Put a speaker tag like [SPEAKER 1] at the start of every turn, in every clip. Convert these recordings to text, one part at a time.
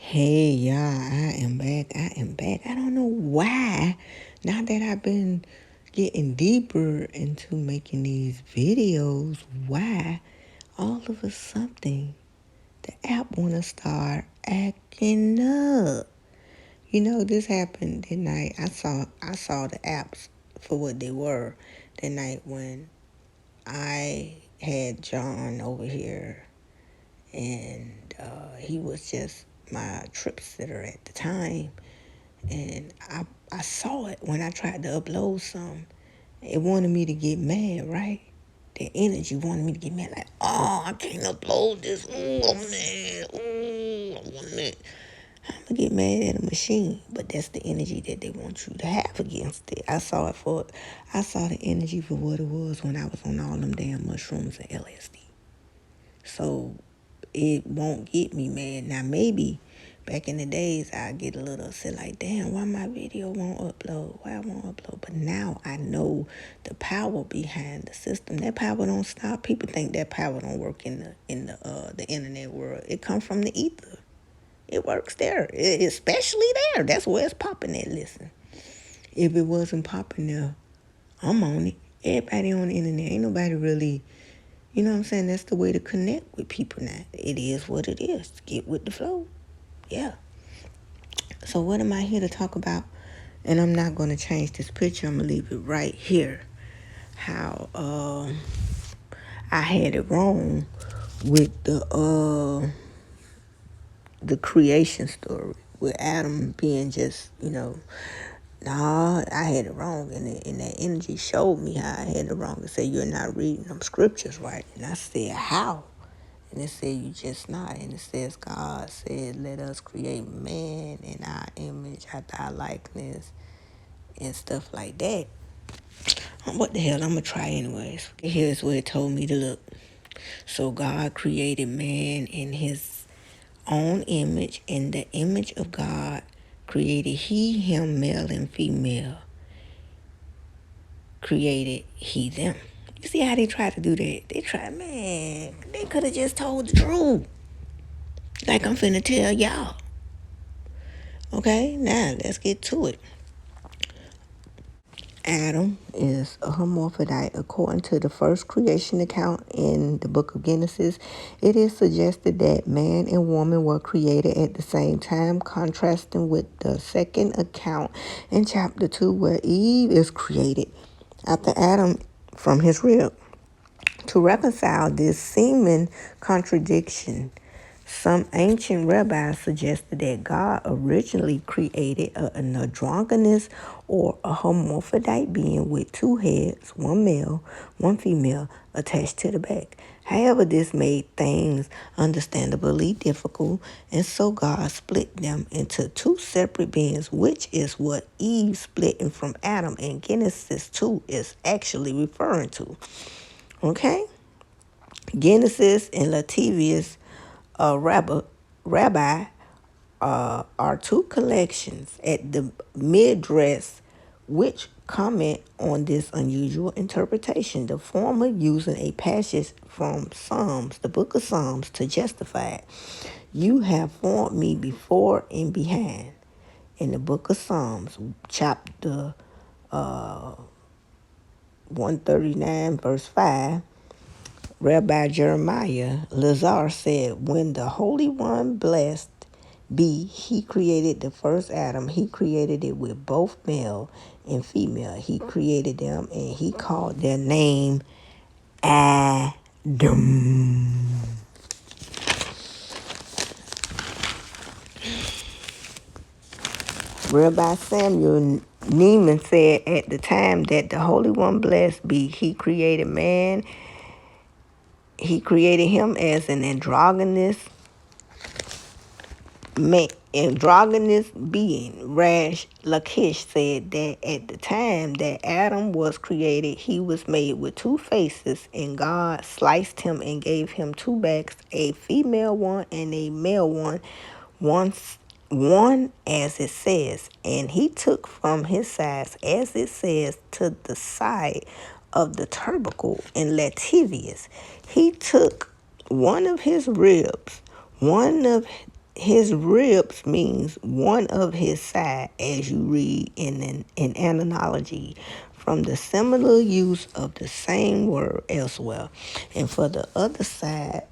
[SPEAKER 1] Hey, y'all, I am back. I am back. I don't know why. Now that I've been getting deeper into making these videos, why all of a sudden the app want to start acting up. This happened that night. I saw the apps for what they were that night when I had John over here, and he was just my trip sitter at the time. And I saw it when I tried to upload some. It wanted me to get mad, right? The energy wanted me to get mad, like, oh, I can't upload this. Ooh, I'm mad. Ooh, I'm mad. I'm gonna get mad at a machine, but that's the energy that they want you to have against it. I saw the energy for what it was when I was on all them damn mushrooms and LSD. So it won't get me mad. Now maybe back in the days I get a little upset, like, damn, why my video won't upload? Why I won't upload? But now I know the power behind the system. That power don't stop. People think that power don't work in the internet world. It comes from the ether. It works there, especially there. That's where it's popping at. Listen, if it wasn't popping there, I'm on it. Everybody on the internet. Ain't nobody really, you know what I'm saying? That's the way to connect with people now. It is what it is. Get with the flow. Yeah. So what am I here to talk about? And I'm not going to change this picture. I'm going to leave it right here. How I had it wrong with the creation story, with Adam being just, nah, I had it wrong. And that energy showed me how I had it wrong. It said, you're not reading them scriptures right. And I said, how? And it said, you just not. And it says, God said, let us create man in our image, after our likeness, and stuff like that. What the hell? I'm going to try anyways. Here's where it told me to look. So God created man in his own image. In the image of God created he, him, male and female. Created he, them. You see how they try to do that? They try, man, they could have just told the truth. Like I'm finna tell y'all. Okay, now let's get to it. Adam is a hermaphrodite. According to the first creation account in the book of Genesis, it is suggested that man and woman were created at the same time, contrasting with the second account in chapter 2, where Eve is created after Adam from his rib. To reconcile this seeming contradiction, some ancient rabbis suggested that God originally created an androgynous or a hermaphrodite being with two heads, one male, one female, attached to the back. However, this made things understandably difficult, and so God split them into two separate beings, which is what Eve splitting from Adam in Genesis 2 is actually referring to. Okay? Genesis and Latavius Rabbi are two collections at the Midrash which comment on this unusual interpretation, the former using a passage from Psalms, the book of Psalms, to justify it. You have formed me before and behind. In the book of Psalms, chapter 139, verse 5, Rabbi Jeremiah Lazar said, when the Holy One blessed be, he created the first Adam. He created it with both male and female. He created them and he called their name Adam. Rabbi Samuel Neiman said at the time that the Holy One blessed be, he created man. He created him as an androgynous being. Rash Lakish said that at the time that Adam was created, he was made with two faces, and God sliced him and gave him two backs, a female one and a male one, one as it says, and he took from his sides, as it says, to the side of the tubercle in Latavius. He took one of his ribs, one of his ribs means one of his side, as you read in an analogy from the similar use of the same word elsewhere. And for the other side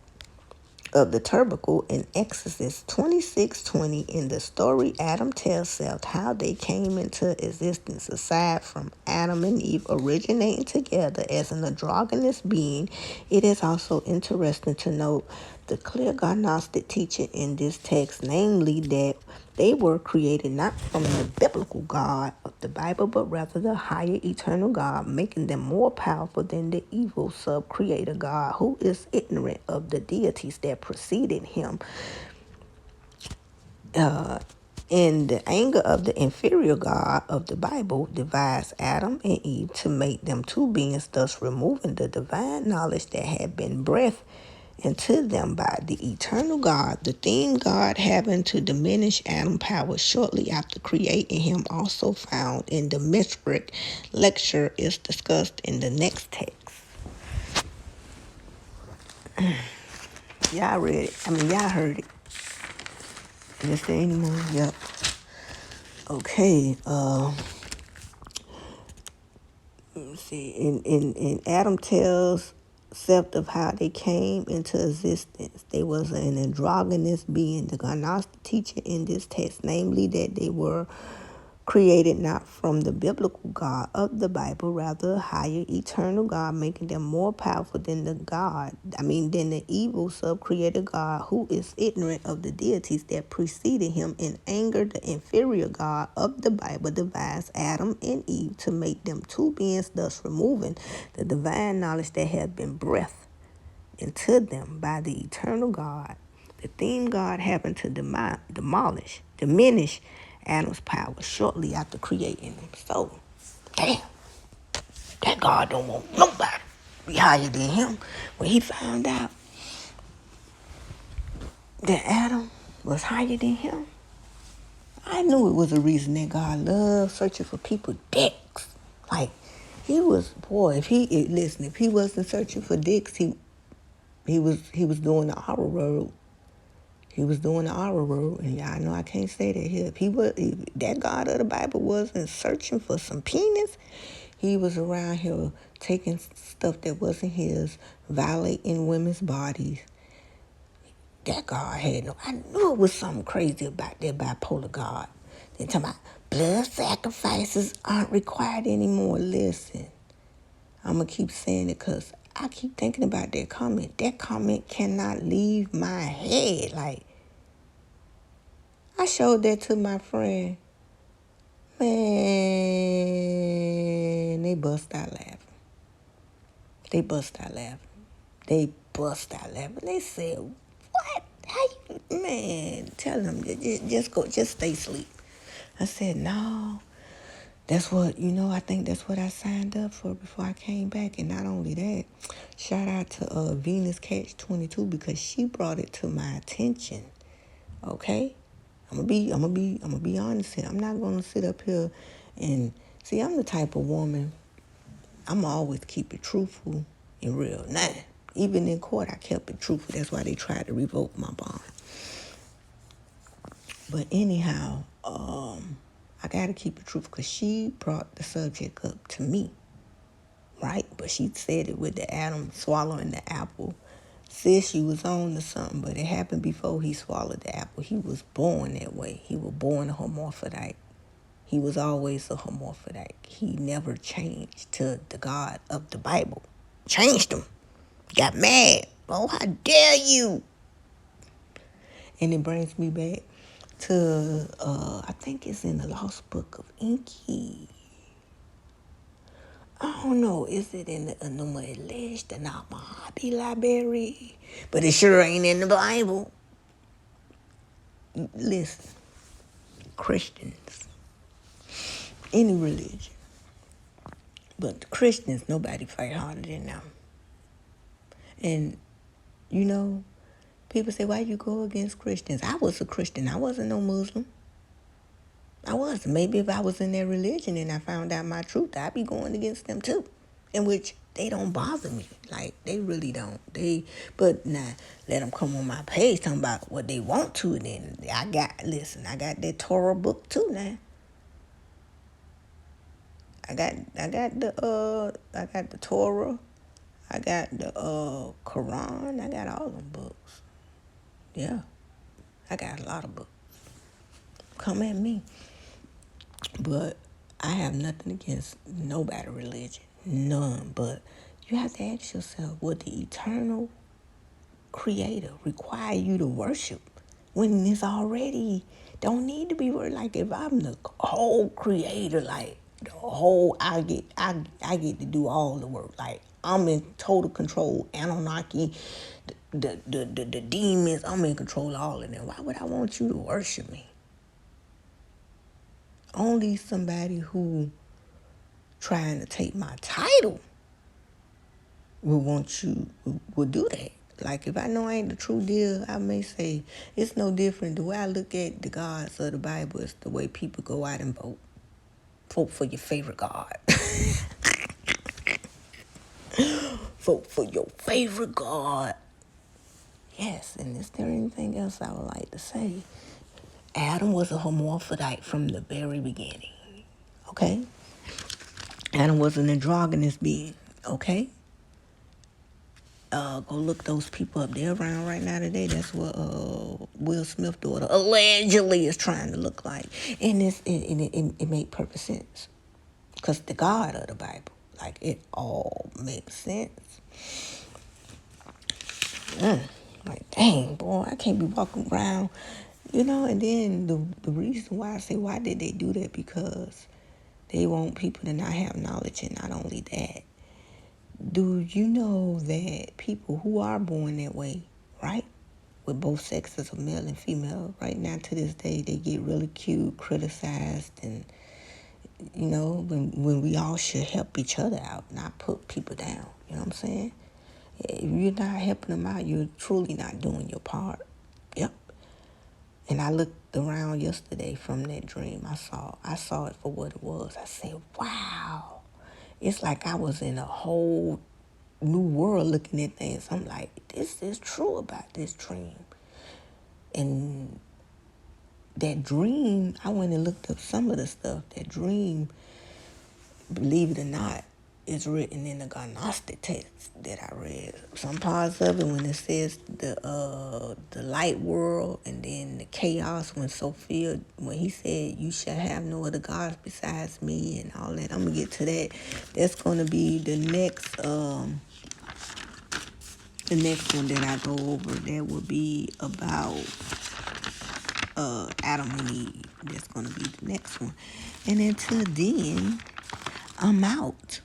[SPEAKER 1] of the tubercle in Exodus 26:20, in the story Adam tells Seth how they came into existence. Aside from Adam and Eve originating together as an androgynous being, it is also interesting to note the clear Gnostic teaching in this text, namely that they were created not from the biblical God of the Bible, but rather the higher eternal God, making them more powerful than the evil sub-creator God, who is ignorant of the deities that preceded him. In the anger of the inferior God of the Bible, divides Adam and Eve to make them two beings, thus removing the divine knowledge that had been breathed into them by the eternal God. The theme God having to diminish Adam's power shortly after creating him, also found in the Mystric lecture, is discussed in the next text. Y'all read it. Y'all heard it. Is there any more? Yep. Okay. Let me see. In Adam tells Seth of how they came into existence. They was an androgynous being. The Gnostic teacher in this text, namely that they were created not from the biblical God of the Bible, rather a higher eternal God, making them more powerful than than the evil sub-creator God, who is ignorant of the deities that preceded him. In anger, the inferior God of the Bible divides Adam and Eve to make them two beings, thus removing the divine knowledge that had been breathed into them by the eternal God. The theme God happened to diminish Adam's power shortly after creating him. So, damn, that God don't want nobody to be higher than him. When he found out that Adam was higher than him, I knew it was a reason that God loved searching for people dicks. Like, he was, boy, if he wasn't searching for dicks, he was doing the horror road. He was doing the horror road, and y'all know I can't say that here. If that God of the Bible wasn't searching for some penis, he was around here taking stuff that wasn't his, violating women's bodies. That God I knew it was something crazy about that bipolar God. They're talking about blood sacrifices aren't required anymore. Listen, I'm going to keep saying it because I keep thinking about that comment. That comment cannot leave my head. Like, I showed that to my friend. Man, they bust out laughing. They said, what? How you, man, tell them, just stay asleep. I said, no, I think that's what I signed up for before I came back. And not only that, shout out to Venus Catch 22 because she brought it to my attention. Okay? I'm gonna be honest here. I'm not gonna sit up here and see. I'm the type of woman. I'm always keep it truthful and real. Nah, even in court, I kept it truthful. That's why they tried to revoke my bond. But anyhow, I gotta keep it truthful because she brought the subject up to me, right? But she said it with the Adam swallowing the apple. Said she was on to something, but it happened before he swallowed the apple. He was born that way. He was born a hermaphrodite. He was always a hermaphrodite. He never changed to the God of the Bible. Changed him. Got mad. Oh, how dare you? And it brings me back to, I think it's in the Lost Book of Enki. I don't know, is it in the Enuma Elish, the Namahabi Library? But it sure ain't in the Bible. Listen, Christians, any religion, but the Christians, nobody fight harder than them. And, people say, why you go against Christians? I was a Christian. I wasn't no Muslim. I wasn't. Maybe if I was in their religion and I found out my truth, I'd be going against them too. in which they don't bother me. Like, they really don't. But now, let them come on my page talking about what they want to, and then I got that Torah book too now. I got the Torah, I got the Quran, I got all them books. Yeah, I got a lot of books. Come at me. But I have nothing against nobody religion. None. But you have to ask yourself, would the eternal creator require you to worship when it's already don't need to be worshiped? Like, if I'm the whole creator, like the whole, I get to do all the work. Like, I'm in total control. Anunnaki, the demons, I'm in control of all of them. Why would I want you to worship me? Only somebody who trying to take my title will do that. Like, if I know I ain't the true deal, I may say it's no different. The way I look at the gods of the Bible is the way people go out and vote. Vote for your favorite God. Vote for your favorite God. Yes, and is there anything else I would like to say? Adam was a hermaphrodite from the very beginning. Okay? Adam was an androgynous being. Okay? Go look those people up. They're around right now today. That's what Will Smith's daughter allegedly is trying to look like. And it made perfect sense. Because the God of the Bible, like, it all makes sense. Like, dang, boy, I can't be walking around, and then the reason why I say, why did they do that? Because they want people to not have knowledge, and not only that, do you know that people who are born that way, right, with both sexes of male and female, right now to this day, they get ridiculed, criticized, and, when we all should help each other out, not put people down, you know what I'm saying? If you're not helping them out, you're truly not doing your part. Yep. And I looked around yesterday from that dream. I saw it for what it was. I said, wow. It's like I was in a whole new world looking at things. I'm like, this is true about this dream. And that dream, I went and looked up some of the stuff. That dream, believe it or not, is written in the Gnostic text that I read. Some parts of it, when it says the light world, and then the chaos, when he said, you shall have no other gods besides me, and all that. I'm gonna get to that. That's gonna be the next one that I go over. That will be about Adam and Eve. That's gonna be the next one. And until then, I'm out.